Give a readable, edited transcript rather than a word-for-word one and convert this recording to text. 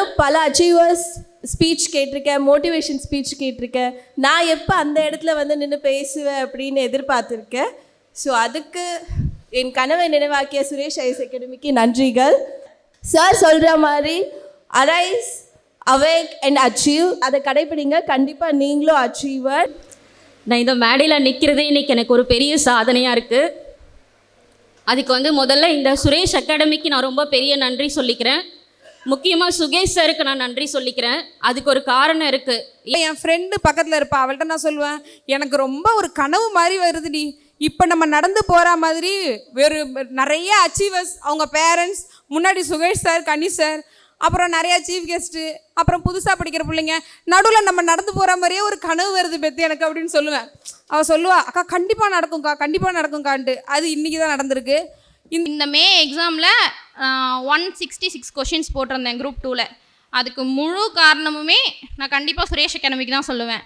நானும் பல achievers speech கேட்டிருக்கேன், மோட்டிவேஷன் ஸ்பீச் கேட்டிருக்கேன். நான் எப்போ அந்த இடத்துல வந்து நின்று பேசுவேன் அப்படின்னு எதிர்பார்த்துருக்கேன். ஸோ அதுக்கு என் கனவை நினைவாக்கிய சுரேஷ் ஐஎஸ் அகாடமிக்கு நன்றிகள். சார் சொல்கிற மாதிரி அரைஸ், அவேக் அண்ட் அச்சீவ், அதை கடைப்பிடிங்க. கண்டிப்பாக நீங்களும் அச்சீவர். நான் இந்த மேடையில் நிற்கிறதே இன்றைக்கி எனக்கு ஒரு பெரிய சாதனையாக இருக்குது. அதுக்கு வந்து முதல்ல இந்த சுரேஷ் அகாடமிக்கு நான் ரொம்ப பெரிய நன்றி சொல்லிக்கிறேன். முக்கியமாக சுகேஷ் சாருக்கு நான் நன்றி சொல்லிக்கிறேன். அதுக்கு ஒரு காரணம் இருக்குது. என் ஃப்ரெண்டு பக்கத்தில் இருப்பா, அவள்கிட்ட நான் சொல்லுவேன், எனக்கு ரொம்ப ஒரு கனவு மாதிரி வருதுடி. இப்போ நம்ம நடந்து போகிற மாதிரி நிறைய அச்சீவர்ஸ், அவங்க பேரண்ட்ஸ், முன்னாடி சுகேஷ் சார், கனி சார், அப்புறம் நிறையா சீஃப் கெஸ்ட்டு, அப்புறம் புதுசாக படிக்கிற பிள்ளைங்க, நடுவில் நம்ம நடந்து போகிற மாதிரியே ஒரு கனவு வருது பெத்து எனக்கு அப்படின்னு சொல்லுவேன். அவள் சொல்லுவா, அக்கா கண்டிப்பாக நடக்கும்க்கா, கண்டிப்பாக நடக்கும்க்கான்ட்டு. அது இன்றைக்கி தான் நடந்திருக்கு. இந்த மே எக்ஸாமில் 166 கொஷின்ஸ் போட்டிருந்தேன் குரூப் 2ல். அதுக்கு முழு காரணமுமே நான் கண்டிப்பாக சுரேஷ் அகாடமிக்கு தான் சொல்லுவேன்.